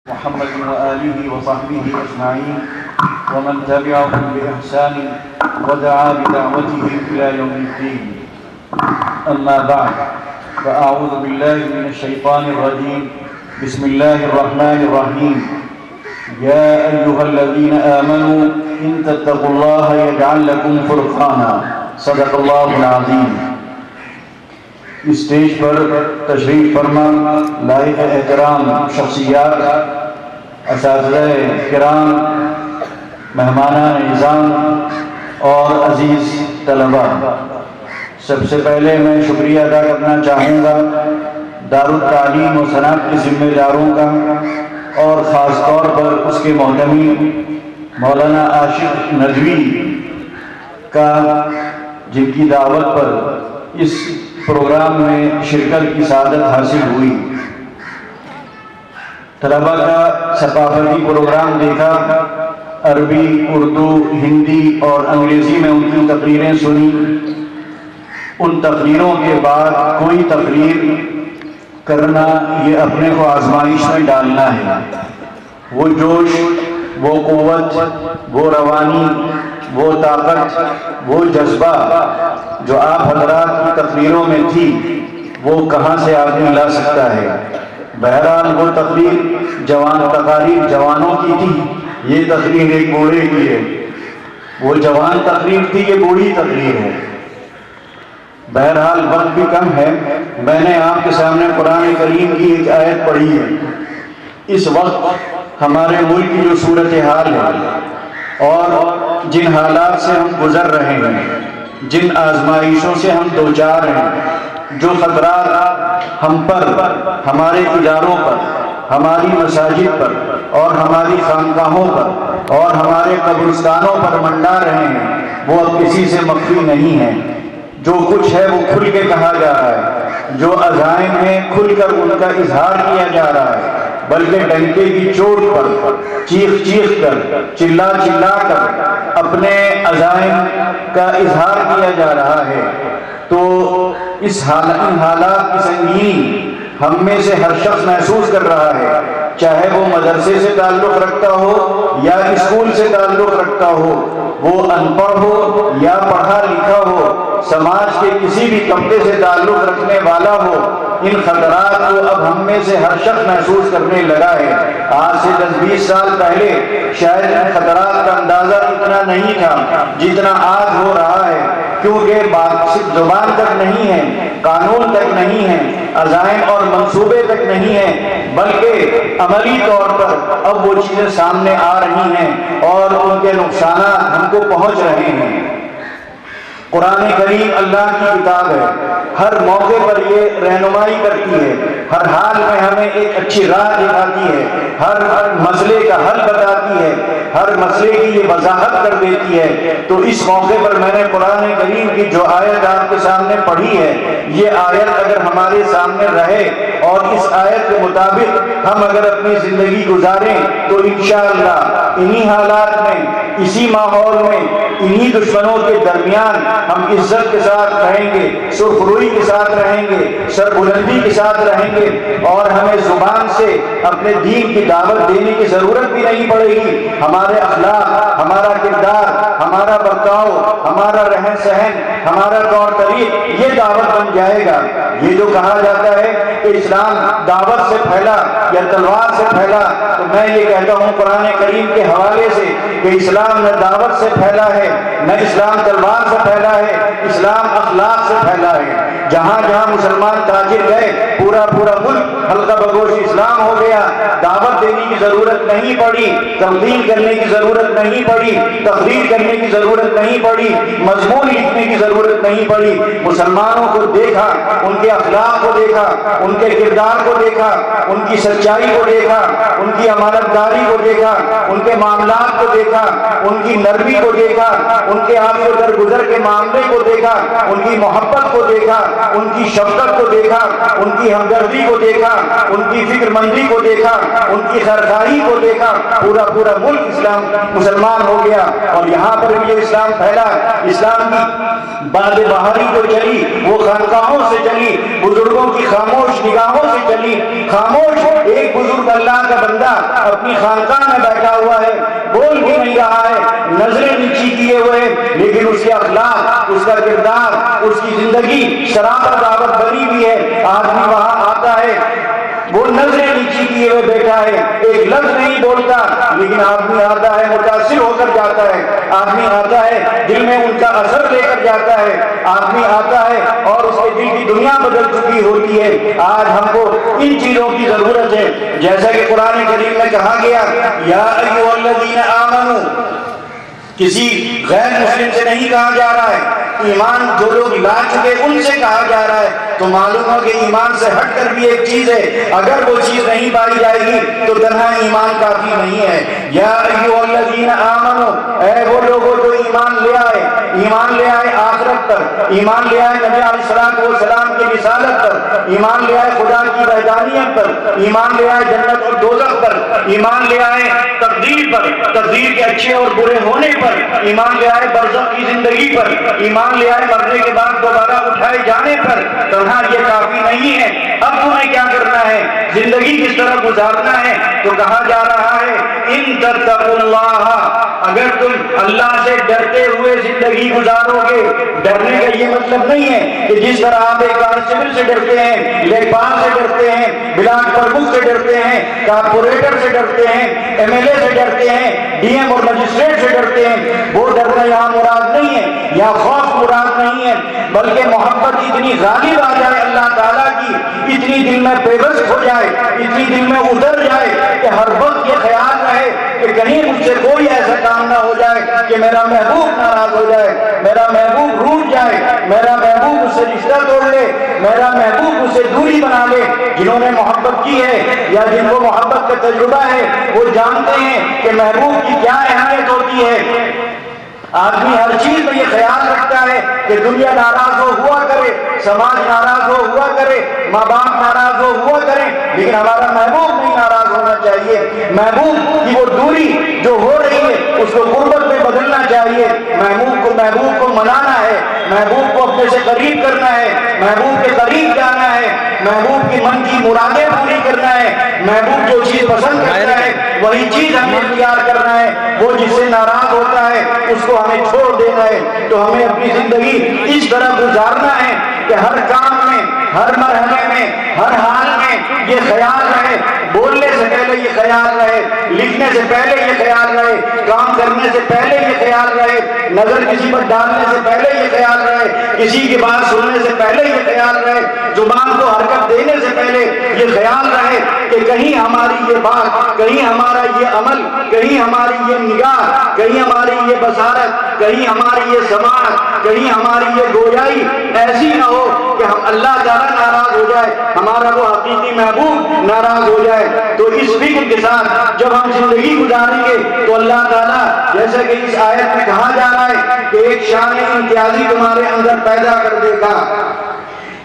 محمد وآله وصحبه أجمعين ومن تبعهم بإحسان ودعا بدعوته إلى يوم الدين. أما بعد، فأعوذ بالله من الشيطان الرجيم. بسم الله الرحمن الرحيم. يا أيها الذين آمنوا إن تتقوا الله يجعل لكم فرقانا. صدق الله العظيم. اسٹیج پر تشریف فرما لائق احترام شخصیات، اساتذہ کرام، مہمانان نظام اور عزیز طلباء، سب سے پہلے میں شکریہ ادا کرنا چاہوں گا دارالتعلیم و صنعت کے ذمہ داروں کا، اور خاص طور پر اس کے محتمی مولانا عاشق ندوی کا، جن کی دعوت پر اس پروگرام میں شرکت کی سعادت حاصل ہوئی۔ طلباء کا ثقافتی پروگرام دیکھا، عربی، اردو، ہندی اور انگریزی میں ان کی تقریریں سنی۔ ان تقریروں کے بعد کوئی تقریر کرنا یہ اپنے کو آزمائش میں ڈالنا ہے۔ وہ جوش، وہ قوت، وہ روانی، وہ طاقت، وہ جذبہ جو آپ حضرات کی تقریروں میں تھی، وہ کہاں سے آدمی لا سکتا ہے؟ بہرحال وہ تقریر تقاریر جوانوں کی تھی، یہ تقریر ایک بوڑھے کی ہے۔ وہ جوان تقریر تھی، یہ بوڑھی تقریر ہے۔ بہرحال وقت بھی کم ہے، میں نے آپ کے سامنے قرآن کریم کی ایک آیت پڑھی ہے۔ اس وقت ہمارے ملک کی جو صورتحال ہے اور جن حالات سے ہم گزر رہے ہیں، جن آزمائشوں سے ہم دوچار ہیں، جو خطرات ہم پر، ہمارے اداروں پر، ہماری مساجد پر اور ہماری خانقاہوں پر اور ہمارے قبرستانوں پر منڈا رہے ہیں، وہ اب کسی سے مخفی نہیں ہے۔ جو کچھ ہے وہ کھل کے کہا جا رہا ہے، جو عزائم ہیں کھل کر ان کا اظہار کیا جا رہا ہے، بلکہ ڈنکے کی چوٹ پر چیخ چیخ کر، چلا چلا کر اپنے عزائم کا اظہار کیا جا رہا ہے۔ تو ان حالات کی سنگینی ہم میں سے ہر شخص محسوس کر رہا ہے، چاہے وہ مدرسے سے تعلق رکھتا ہو یا اسکول سے تعلق رکھتا ہو، وہ ان پڑھ ہو یا پڑھا لکھا ہو، سماج کے کسی بھی طبقے سے تعلق رکھنے والا ہو، ان خطرات کو اب ہم میں سے ہر شخص محسوس کرنے لگا ہے۔ آج سے 10-20 سال پہلے شاید ان خطرات کا اندازہ اتنا نہیں تھا جتنا آج ہو رہا ہے، کیونکہ بات صرف زبان تک نہیں ہے، قانون تک نہیں ہے، عزائم اور منصوبے تک نہیں ہے، بلکہ عملی طور پر اب وہ چیزیں سامنے آ رہی ہیں اور ان کے نقصانات ہم کو پہنچ رہے ہیں۔ قرآن کریم اللہ کی کتاب ہے، ہر موقع پر یہ رہنمائی کرتی ہے، ہر حال میں ہمیں ایک اچھی راہ دکھاتی ہے، ہر مسئلے کا حل بتاتی ہے، ہر مسئلے کی یہ وضاحت کر دیتی ہے۔ تو اس موقع پر میں نے قرآن کریم کی جو آیت آپ کے سامنے پڑھی ہے، یہ آیت اگر ہمارے سامنے رہے اور اس آیت کے مطابق ہم اگر اپنی زندگی گزاریں تو انشاءاللہ انہی حالات میں، اسی ماحول میں، انہی دشمنوں کے درمیان ہم عزت کے ساتھ رہیں گے، سرخروئی کے ساتھ رہیں گے، سربلندی کے ساتھ رہیں گے، اور ہمیں زبان سے اپنے دین کی دعوت دینے کی ضرورت بھی نہیں پڑے گی۔ ہمارے اخلاق، ہمارا کردار، ہمارا برتاؤ، ہمارا رہن سہن، ہمارا طور طریق یہ دعوت بن جائے گا۔ یہ جو کہا جاتا ہے کہ اسلام دعوت سے پھیلا یا تلوار سے پھیلا، تو میں یہ کہتا ہوں قرآن کریم کے حوالے سے کہ اسلام نہ دعوت سے پھیلا ہے، نہ اسلام تلوار سے پھیلا ہے، اسلام اخلاق سے پھیلا ہے۔ جہاں جہاں مسلمان تاجر گئے، پورا ملک حلقہ بگوش اسلام ہو گیا۔ دعوت دینے کی ضرورت نہیں پڑی، تبلیغ کرنے کی ضرورت نہیں پڑی، تقریر کرنے کی ضرورت نہیں پڑی، مضمون لکھنے کی ضرورت نہیں پڑی۔ مسلمانوں کو دیکھا، ان کے اخلاق کو دیکھا، ان کے کردار کو دیکھا، ان کی سچائی کو دیکھا، ان کی امانت داری کو دیکھا، ان کے معاملات کو دیکھا، ان کی نرمی کو دیکھا، ان کے آپ سے درگزر کے معاملے کو دیکھا، ان کی محبت کو دیکھا، ان کی شفقت کو دیکھا، ان کی ہمدردی کو دیکھا، ان کی فکر مندی کو دیکھا، ان کی خیر خواہی کو دیکھا، پورا پورا ملک اسلام مسلمان ہو گیا، اور یہاں پر بھی اسلام پھیلا۔ اسلام کی باد بہاری جو چلی وہ خانقاہوں سے چلی، بزرگوں کی خاموش نگاہوں سے چلی۔ خاموش ایک بزرگ اللہ کا بندہ اپنی خانقاہ میں بیٹھا ہوا ہے، بول بھی نہیں رہا ہے، نظریں نیچی کیے ہوئے، لیکن اس کے اخلاق، اس کا کردار، اس کی زندگی شرافت دعوت بری بھی ہے۔ آدمی وہاں آتا ہے، وہ نظریں نیچی کیے ہوئے بیٹھا ہے، ایک لفظ نہیں بولتا، لیکن آدمی آتا ہے متاثر ہو کر جاتا ہے، آدمی آتا ہے دل میں ان کا اثر لے کر جاتا ہے، آدمی آتا ہے اور اس کے دل کی دنیا بدل چکی ہوتی ہے۔ آج ہم کو ان چیزوں کی ضرورت ہے، جیسا کہ قرآن کریم میں کہا گیا، یا ایھا الذین آمنوا، کسی غیر مسلم سے نہیں کہا جا رہا ہے، ایمان جو لوگ لا چکے ان سے کہا جا رہا ہے۔ تو معلوم ہو کہ ایمان سے ہٹ کر بھی ایک چیز ہے، اگر وہ چیز نہیں پائی جائے گی تو تنہا ایمان کافی نہیں ہے۔ یا ایھا الذین آمنوا، اے وہ لوگوں جو ایمان لے آئے، ایمان لے آئے آخرت پر، ایمان لے آئے نبی علیہ السلام کی رسالت پر، ایمان لے آئے خدا کی وحدانیت پر، ایمان لے آئے جنت اور دوزخ پر، ایمان لے آئے تقدیر پر، تقدیر کے اچھے اور برے ہونے پر، ایمان لے آئے برزخ کی زندگی پر، ایمان لے آئے مرنے کے بعد دوبارہ اٹھائے جانے پر۔ تنہا یہ کافی نہیں ہے، اب تمہیں کیا کرنا ہے، زندگی کس طرح گزارنا ہے؟ تو کہا جا رہا ہے ان تتقوا اللہ، اگر تم اللہ سے ڈرتے ہوئے زندگی گزارو گے۔ ڈرنے کا یہ مطلب نہیں ہے کہ جس طرح آپ ایک کانسٹیبل سے ڈرتے ہیں، لیکپال سے ڈرتے ہیں، بلاک پرمکھ سے ڈرتے ہیں، کارپوریٹر سے ڈرتے ہیں، ایم ایل اے سے ڈرتے ہیں، ڈی ایم اور مجسٹریٹ سے ڈرتے ہیں، وہ ڈرنا یہاں مراد نہیں ہے، یا خوف مراد نہیں ہے، بلکہ محبت اتنی غالب آ جائے اللہ تعالیٰ کی، اتنی دل میں پیوست ہو جائے، اتنی دل میں اتر جائے کہ ہر وقت یہ خیال رہے کہ کہیں مجھ سے کوئی ایسا کام نہ ہو جائے کہ میرا محبوب ناراض ہو جائے، میرا محبوب روٹھ جائے، میرا محبوب مجھ سے رشتہ توڑ لے، میرا محبوب مجھ سے دوری بنا لے۔ جنہوں نے محبت کی ہے یا جن کو محبت کا تجربہ ہے وہ جانتے ہیں کہ محبوب کی کیا اہمیت ہوتی ہے۔ آدمی ہر چیز میں یہ خیال رکھتا ہے کہ دنیا ناراض ہوا کرے، سماج ناراض ہوا کرے، ماں باپ ناراض ہوا کرے، لیکن ہمارا محبوب نہیں ناراض ہونا چاہیے۔ محبوب کی وہ دوری جو ہو رہی ہے اس کو قربت میں بدلنا چاہیے۔ محبوب کو منانا ہے، محبوب کو اپنے سے قریب کرنا ہے، محبوب کے قریب جانا ہے، محبوب کی من کی مرادیں پوری کرنا ہے۔ محبوب جو چیز پسند کرتا ہے وہی چیز ہمیں اختیار کرنا ہے، وہ جس سے ناراض ہوتا ہے اس کو ہمیں چھوڑ دینا ہے۔ تو ہمیں اپنی زندگی اس طرح گزارنا ہے کہ ہر کام میں، ہر مرحلے میں، ہر حال میں یہ خیال رہے، بولنے سے پہلے یہ خیال رہے، لکھنے سے پہلے یہ خیال رہے، کام کرنے سے پہلے یہ خیال رہے، نظر کسی پر ڈالنے سے پہلے یہ خیال رہے، کسی کی بات سننے سے پہلے یہ خیال رہے، زبان کو حرکت دینے سے پہلے یہ خیال رہے کہ کہیں ہماری یہ بات، کہیں ہمارا یہ عمل، کہیں ہماری یہ نگاہ، کہیں ہماری یہ بصارت، کہیں ہماری یہ سماعت، کہیں ہماری یہ گویائی ایسی نہ ہو کہ ہم اللہ تعالیٰ ناراض ہو جائے، ہمارا وہ حقیقی محبوب ناراض ہو جائے۔ تو اس فکر کے ساتھ جب ہم زندگی گزاریں گے تو اللہ تعالیٰ جیسا کہ اس آیت میں کہا جا رہا ہے کہ ایک شان امتیازی تمہارے اندر پیدا کر دے گا۔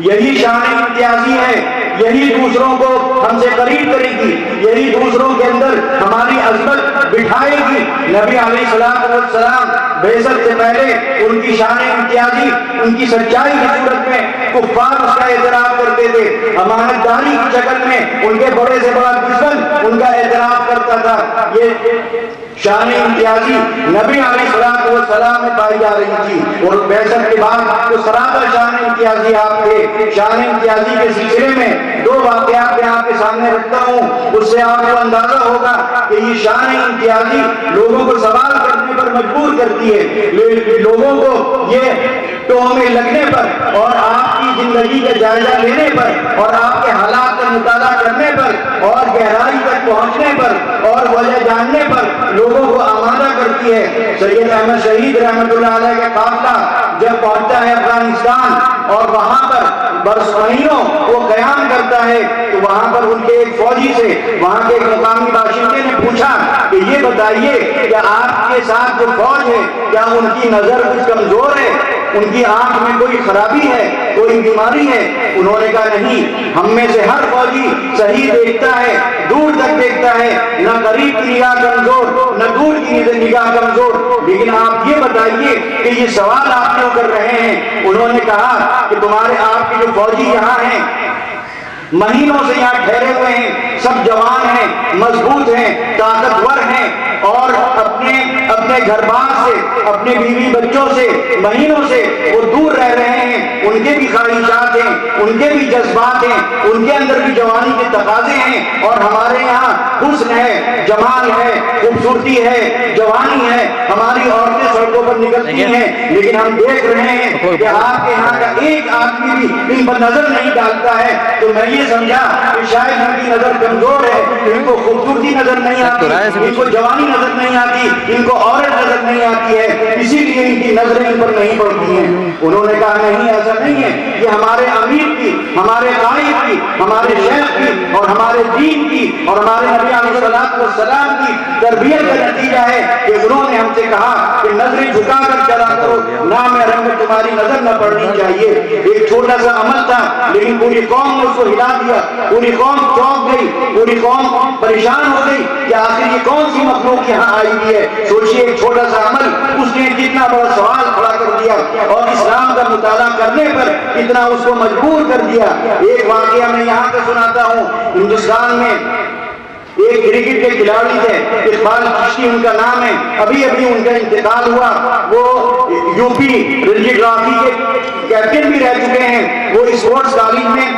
یہی شان امتیازی ہے، یہی دوسروں کو ہم سے قریب کرے گی، یہی دوسروں کے اندر ہماری عظمت بٹھائے گی۔ نبی علیہ السلام بعثت سے پہلے ان کی شان امتیازی، ان کی سچائی کی صورت میں کفار اس کا اعتراف کرتے تھے، امانت داری کی شکل میں ان کے بڑے سے بڑا دشمن ان کا اعتراف کرتا تھا۔ یہ شان امتیازی نبی علیہ السلام میں پائی جا رہی تھی، اور بعثت کے بعد تو سراپا شان امتیازی آپ تھے۔ شان امتیازی کے سلسلے میں دو واقعات میں آپ کے سامنے رکھتا ہوں، اس سے آپ کو اندازہ ہوگا کہ یہ شان امتیازی لوگوں کو سوال کرنے پر مجبور کرتی ہے، لوگوں کو یہ ٹوہمیں لگنے پر اور آپ کی زندگی کا جائزہ لینے پر اور آپ کے حالات کا مطالعہ کرنے پر اور گہرائی تک پہنچنے پر اور وجہ جاننے پر لوگوں کو آمادہ کرتی ہے۔ سید احمد شہید رحمۃ اللہ علیہ کا قافلہ جب پہنچتا ہے افغانستان اور وہاں پر برس مہینوں وہ قیام کرتا ہے، تو وہاں پر ان کے ایک فوجی سے وہاں کے ایک مقامی باشندے نے پوچھا کہ یہ بتائیے کہ آپ کے ساتھ جو فوج ہے کیا ان کی نظر کچھ کمزور ہے؟ ان کی آنکھ میں کوئی خرابی ہے، کوئی بیماری ہے؟ انہوں نے کہا نہیں، ہم میں سے ہر فوجی صحیح دیکھتا ہے، دور تک دیکھتا ہے، نہ قریب کی نگاہ کمزور نہ دور کی نگاہ کمزور۔ لیکن آپ یہ بتائیے کہ یہ سوال آپ کیوں کر رہے ہیں؟ انہوں نے کہا کہ تمہارے آپ کے جو فوجی یہاں ہیں، مہینوں سے یہاں ٹھہرے ہوئے ہیں، سب جوان ہیں، مضبوط ہیں، طاقتور ہیں، اور اپنے گھر بار سے، اپنے بیوی بچوں سے مہینوں سے وہ دور رہ رہے ہیں، ان کے بھی خواہشات ہیں، ان کے بھی جذبات ہیں، ان کے اندر بھی جوانی کے تقاضے ہیں، اور ہمارے یہاں حسن ہے، جمال ہے، خوبصورتی ہے، جوانی ہے، ہماری عورتیں سڑکوں پر نکلتی ہیں، لیکن ہم دیکھ رہے ہیں کہ آپ کے یہاں کا ایک آدمی بھی ان پر نظر نہیں ڈالتا ہے۔ تو میں یہ سمجھا کہ شاید ان کی نظر کمزور ہے، ان کو خوبصورتی نظر نہیں آتی، ان کو جوانی نظر نہیں آتی، ان کو عورت نظر نہیں آتی ہے، اسی لیے ان کی نظریں ان پر نہیں پڑتی ہیں۔ انہوں نے کہا نہیں، ایسا نہیں ہے، یہ ہمارے امیر کی، ہمارے قائد کی، ہمارے شیخ کی، اور ہمارے دین کی، اور ہمارے نبی علیہ السلام کی تربیت کا نتیجہ ہے کہ انہوں نے ہم سے کہا کہ نظریں جھکا کر چلا کرو، نام رنگ میں تمہاری نظر نہ پڑنی چاہیے۔ ایک چھوٹا سا عمل تھا، لیکن پوری قوم نے اس کو ہلا دیا، پوری قوم چونک گئی، پوری قوم پریشان ہو گئی کہ آخر یہ کون سی مخلوق یہاں آئی ہوئی ہے۔ سوچئے ایک چھوٹا سا عمل اس نے کتنا بڑا سوال کھڑا کر دیا، اور اسلام کا مطالعہ کرنے پر اتنا اس کو مجبور کر دیا۔ ایک واقعہ میں یہاں کا سناتا ہوں۔ ہندوستان میں ایک کرکٹ کے کھلاڑی تھے، اقبال چشتی ان کا نام ہے، ابھی ان کا انتقال ہوا۔ وہ یو پی رنجی ٹرافی کے کیپٹن بھی رہ چکے ہیں۔ وہ اسپورٹس کالج میں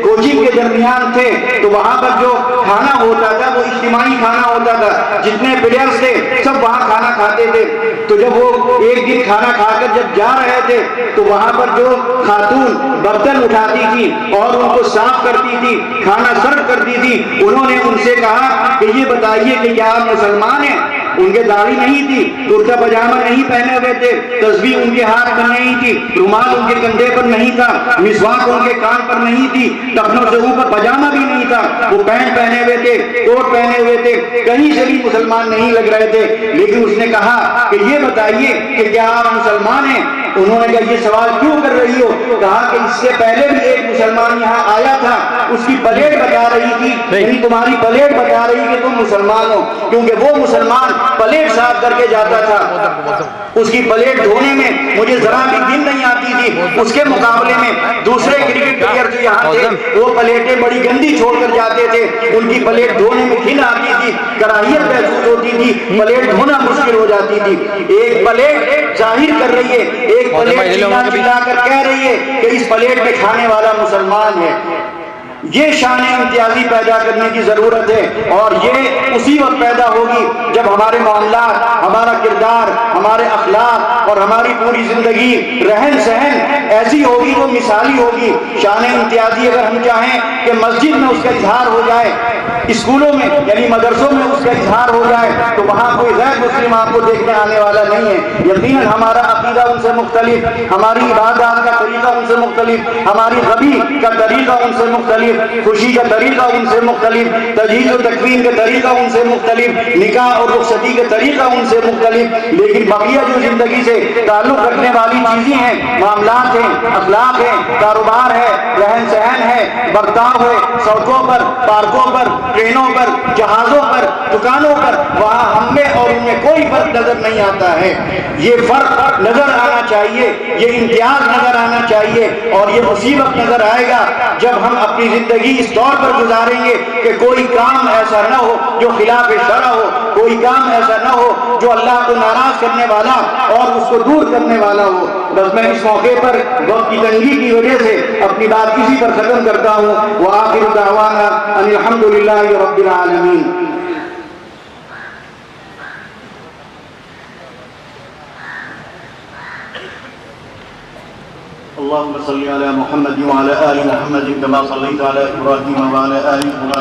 کوچنگ کے درمیان تھے، تو وہاں پر جو کھانا ہوتا تھا وہ اجتماعی کھانا ہوتا تھا، جتنے پلیئرز تھے سب وہاں کھانا کھاتے تھے۔ تو جب وہ ایک دن کھانا کھا کر جب جا رہے تھے، تو وہاں پر جو خاتون برتن اٹھاتی تھی اور ان کو صاف کرتی تھی، کھانا سرو کرتی تھی، انہوں نے ان سے کہا کہ یہ بتائیے کہ کیا آپ مسلمان ہیں؟ ان کے داڑھی نہیں تھی، کرتا پاجامہ نہیں پہنے ہوئے تھے، تسبیح ان کے ہاتھ پر نہیں تھی، رومال ان کے کندھے پر نہیں تھا، مسواک ان کے کان پر نہیں تھی، ٹخنوں سے اوپر پاجامہ بھی نہیں تھا، وہ پینٹ پہنے ہوئے تھے، کوٹ پہنے ہوئے تھے، کہیں سے بھی مسلمان نہیں لگ رہے تھے۔ لیکن اس نے کہا کہ یہ بتائیے کہ کیا آپ مسلمان ہیں؟ انہوں نے کہا یہ سوال کیوں کر رہی ہو؟ کہا کہ اس سے پہلے بھی ایک مسلمان یہاں آیا تھا، اس کی پلیٹ بتا رہی تھی، یعنی تمہاری پلیٹ بتا رہی کہ تم مسلمان ہو، کیونکہ وہ مسلمان پلیٹ صاف کر کے جاتا تھا، اس کی پلیٹ دھونے میں مجھے ذرا بھی دن نہیں آتی تھی۔ اس کے مقابلے میں دوسرے کرکٹ پلیئر جو یہاں تھے وہ پلیٹیں بڑی گندی چھوڑ کر جاتے تھے، ان کی پلیٹ دھونے میں گھن آتی تھی، کراہیت محسوس ہوتی تھی، پلیٹ دھونا مشکل ہو جاتی تھی۔ ایک پلیٹ ظاہر کر رہی ہے، ایک پلیٹ چلا چلا کر کہہ رہی ہے کہ اس پلیٹ میں کھانے والا مسلمان ہے۔ یہ شان امتیازی پیدا کرنے کی ضرورت ہے، اور یہ اسی وقت پیدا ہوگی جب ہمارے معاملات، ہمارا کردار، ہمارے اخلاق اور ہماری پوری زندگی، رہن سہن ایسی ہوگی، وہ مثالی ہوگی۔ شان امتیازی اگر ہم چاہیں کہ مسجد میں اس کا اظہار ہو جائے، اسکولوں میں یعنی مدرسوں میں اس کا اظہار ہو جائے، تو وہاں کوئی غیر مسلم آپ کو دیکھنے آنے والا نہیں ہے۔ یقیناً ہمارا عقیدہ ان سے مختلف، ہماری عبادات کا طریقہ ان سے مختلف، ہماری غبی کا طریقہ ان سے مختلف، خوشی کا طریقہ ان سے مختلف، تجہیز و تکفین کا طریقہ ان سے مختلف، نکاح اور رخصتی کا طریقہ ان سے مختلف، لیکن بقیہ جو زندگی سے تعلق رکھنے والی چیزیں ہیں، معاملات ہیں، اخلاق ہیں، کاروبار ہے، رہن سہن ہے، برتاؤ ہے، سڑکوں پر، پارکوں پر، ٹرینوں پر، جہازوں پر، دکانوں پر، وہاں ہم میں اور ان میں کوئی فرق نظر نہیں آتا ہے۔ یہ فرق نظر آنا چاہیے، یہ امتیاز نظر آنا چاہیے، اور یہ اسی وقت نظر آئے گا جب ہم اپنی زندگی اس طور پر گزاریں گے کہ کوئی کام ایسا نہ ہو جو خلاف شرع ہو، کوئی کام ایسا نہ ہو جو اللہ کو ناراض کرنے والا اور اس کو دور کرنے والا ہو۔ بس میں اس موقع پر وقت کی تنگی کی وجہ سے اپنی بات اسی پر ختم کرتا ہوں۔ وآخر دعوانا ان الحمدللہ رب العالمین۔ اللهم صل على محمد وعلى آل محمد كما صليت على إبراهيم وعلى آل إبراهيم